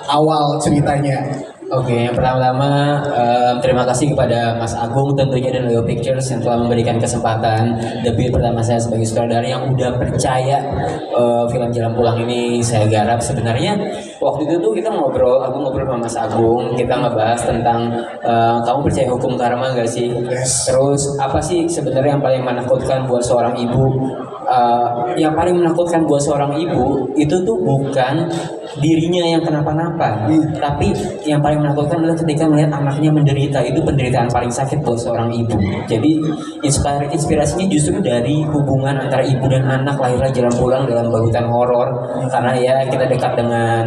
awal ceritanya? Oke, yang pertama-tama terima kasih kepada Mas Agung tentunya dan Leo Pictures yang telah memberikan kesempatan debut pertama saya sebagai sutradara yang udah percaya film Jalan Pulang ini saya garap. Sebenarnya waktu itu tuh kita ngobrol, aku ngobrol sama Mas Agung, kita ngebahas tentang kamu percaya hukum karma gak sih? Yes. Terus apa sih sebenarnya yang paling menakutkan buat seorang ibu? Yang paling menakutkan buat seorang ibu itu tuh bukan dirinya yang kenapa-napa, tapi yang paling menakutkan adalah ketika melihat anaknya menderita. Itu penderitaan paling sakit buat seorang ibu. Jadi inspirasinya justru dari hubungan antara ibu dan anak. Lahirlah Jalan Pulang dalam balutan horor karena ya kita dekat dengan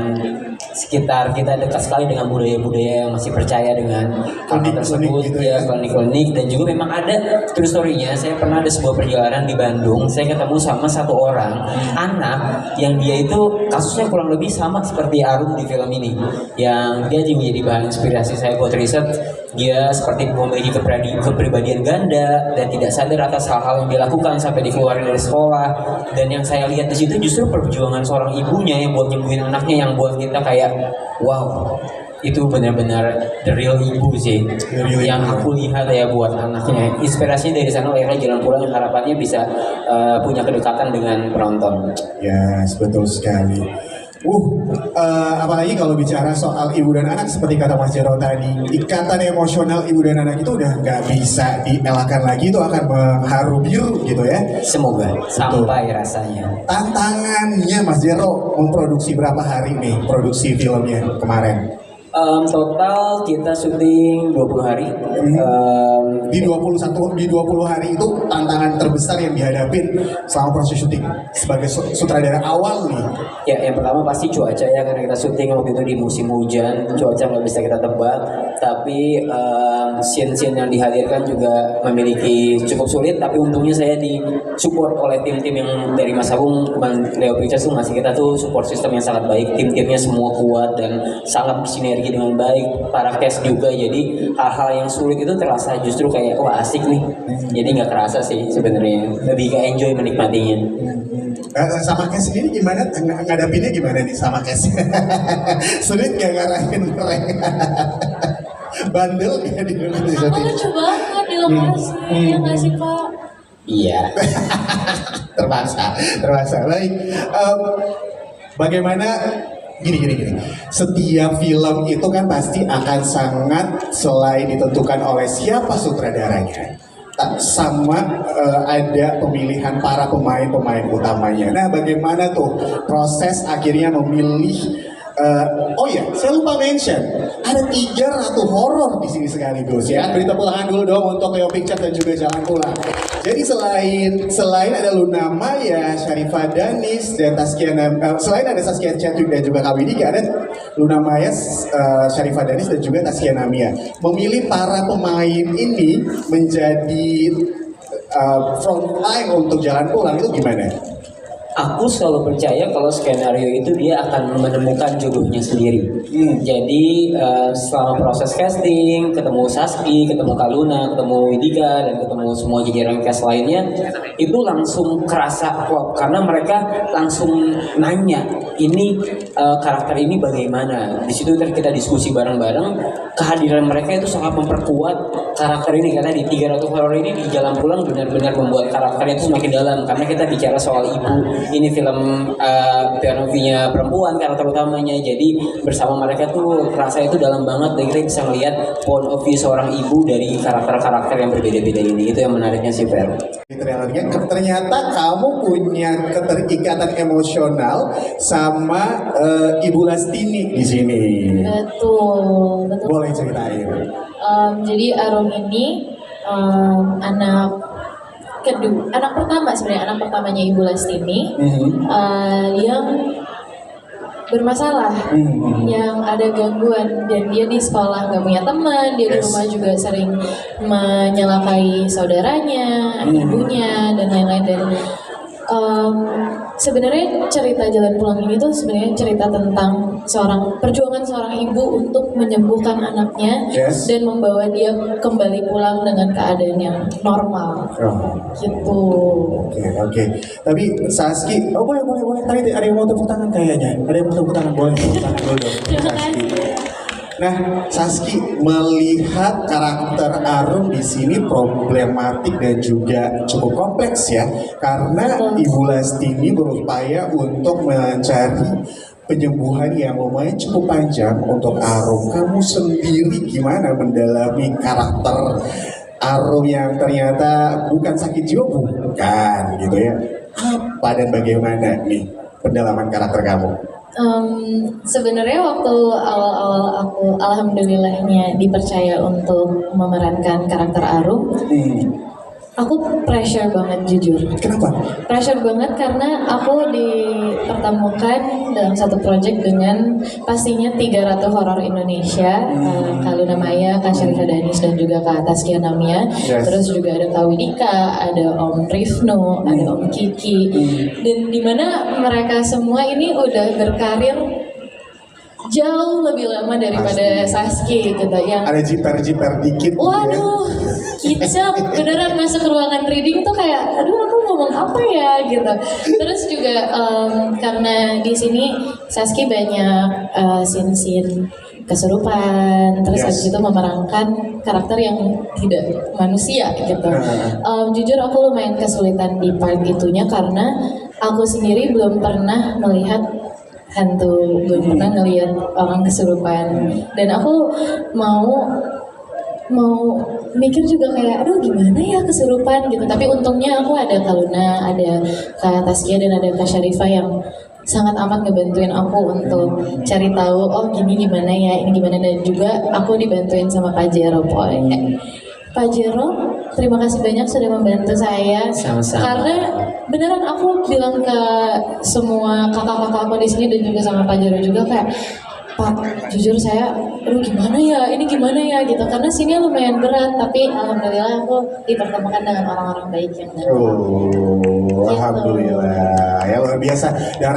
sekitar, kita dekat sekali dengan budaya-budaya yang masih percaya dengan hal tersebut, gitu ya klinik-klinik. Dan juga memang ada true story-nya. Saya pernah ada sebuah perjalanan di Bandung, saya ketemu sama satu orang anak yang dia itu kasusnya kurang lebih sama seperti Arum di film ini, yang dia juga menjadi bahan inspirasi saya buat riset. Dia seperti memiliki kepribadian ganda dan tidak sadar atas hal-hal yang dilakukan sampai dikeluarin dari sekolah. Dan yang saya lihat di situ justru perjuangan seorang ibunya yang buat nyembuhin anaknya, yang buat kita kayak wow, itu benar-benar the real ibu sih yang aku lihat ya buat anaknya. Inspirasinya dari sana lahirnya Jalan Pulang yang harapannya bisa punya kedekatan dengan penonton. Ya, yes, betul sekali. Apalagi kalau bicara soal ibu dan anak seperti kata Mas Jero tadi, ikatan emosional ibu dan anak itu udah nggak bisa dielakkan lagi, itu akan mengharu biru gitu ya. Semoga sampai rasanya. Tantangannya Mas Jero memproduksi berapa hari nih produksi filmnya kemarin? Total kita syuting 20 hari. Di 20 hari itu tantangan terbesar yang dihadapin selama proses syuting sebagai sutradara awal nih. Ya, yang pertama pasti cuaca ya, karena kita syuting waktu itu di musim hujan, cuaca nggak bisa kita tebak. Tapi scene-scene yang dihadirkan juga memiliki cukup sulit. Tapi untungnya saya disupport oleh tim-tim yang dari Mas Agung, Leo Pictures tuh ngasih kita tuh support system yang sangat baik. Tim-timnya semua kuat dan sangat bersinergi dengan baik, para cast juga. Jadi hal-hal yang sulit itu terasa justru kayak wah asik nih. Jadi nggak kerasa sih sebenarnya, lebih kayak enjoy menikmatinya. Sama cast sendiri gimana? Ngadapinnya gimana nih sama cast? Sulit gak ngarahin mereka? Bandel gak di lokasi? Lucu banget di lokasi, ya nggak sih Pak? Iya. terpaksa. Baik, bagaimana? Gini. Setiap film itu kan pasti akan sangat selain ditentukan oleh siapa sutradaranya, sama ada pemilihan para pemain utamanya. Nah, bagaimana tuh proses akhirnya memilih? Oh ya, saya lupa mention, ada 3 ratu horor di sini sekaligus ya. Beri tepuk tangan dulu dong untuk Leo Pictures dan juga Jalan Pulang. Jadi selain ada Luna Maya, Sharifah Danis dan selain ada Saskia Chatwin dan juga Kak Widika, ada Luna Maya, Sharifah Danis dan juga Taskia Namia. Memilih para pemain ini menjadi frontline untuk Jalan Pulang itu gimana? Aku selalu percaya kalau skenario itu dia akan menemukan jodohnya sendiri. Jadi selama proses casting, ketemu Saski, ketemu Kak Luna, ketemu Widika, dan ketemu semua jajaran cast lainnya, itu langsung kerasa klop karena mereka langsung nanya ini karakter ini bagaimana. Di situ kita diskusi bareng-bareng. Kehadiran mereka itu sangat memperkuat karakter ini karena di 300 horor ini di Jalan Pulang benar-benar membuat karakternya itu semakin dalam karena kita bicara soal ibu. Ini film POV-nya perempuan karakter utamanya, jadi bersama mereka tuh rasa itu dalam banget dan kita bisa melihat point of view seorang ibu dari karakter-karakter yang berbeda-beda ini. Itu yang menariknya sih, Fer. Ternyata kamu punya keterikatan emosional sama Ibu Lastini di sini. Betul. Boleh ceritain. Jadi Arum ini anak pertama sebenarnya, anak pertamanya Ibu Lastini yang bermasalah, yang ada gangguan, dan dia di sekolah nggak punya teman, dia di rumah juga sering menyalakai saudaranya, ibunya, dan lain-lain. Dan sebenarnya cerita Jalan Pulang ini tuh sebenarnya cerita tentang perjuangan seorang ibu untuk menyembuhkan anaknya Yes. dan membawa dia kembali pulang dengan keadaan yang normal. Oh. Gitu. Oke. Tapi Saski, boleh. Tadi ada yang mau tepuk tangan kayaknya. Ada yang mau tepuk tangan, boleh tepuk tangan dulu dong. Terima Saski. kasih. Nah, Saski melihat karakter Arum di sini problematik dan juga cukup kompleks ya, karena Ibu Lastini berupaya untuk mencari penyembuhan yang lumayan cukup panjang untuk Arum. Kamu sendiri gimana mendalami karakter Arum yang ternyata bukan sakit jiwa, bukan gitu ya? Apa dan bagaimana nih pendalaman karakter kamu? Sebenarnya waktu awal-awal aku alhamdulillahnya dipercaya untuk memerankan karakter Arum, aku pressure banget jujur. Kenapa? Pressure banget karena aku dipertemukan dalam satu project dengan pastinya 3 ratu horor Indonesia, Kak Luna Maya, Kak Syarifah Danis, dan juga Kak Taskia Namia. Yes. Terus juga ada Kak Widika, ada Om Rifno, ada Om Kiki, dan dimana mereka semua ini udah berkarir jauh lebih lama daripada Saski gitu yang Ada jiper-jiper dikit. waduh, kicap beneran masuk ruangan reading tuh kayak, aduh aku ngomong apa ya gitu. Terus juga karena di sini Saski banyak scene-scene kesurupan, terus Yes. habis itu memerankan karakter yang tidak manusia gitu. Jujur aku lumayan kesulitan di part itunya karena aku sendiri belum pernah melihat hantu, belum pernah ngelihat orang kesurupan, dan aku mau mikir juga kayak aduh gimana ya kesurupan gitu. Tapi untungnya aku ada Kak Luna, ada Kak Taskia, dan ada Kak Syarifah yang sangat amat ngebantuin aku untuk cari tahu oh gini gimana ya, ini gimana, dan juga aku dibantuin sama Pak Jero Poy. Pak Jero, terima kasih banyak sudah membantu saya. Sama-sama. Karena beneran aku bilang ke semua kakak-kakak aku di sini dan juga sama Pak Jero juga kayak, Pak, jujur saya, aduh gimana ya, ini gimana ya gitu. Karena sini lumayan berat, tapi alhamdulillah aku dipertemukan dengan orang-orang baik yang Alhamdulillah, ya luar biasa. Dan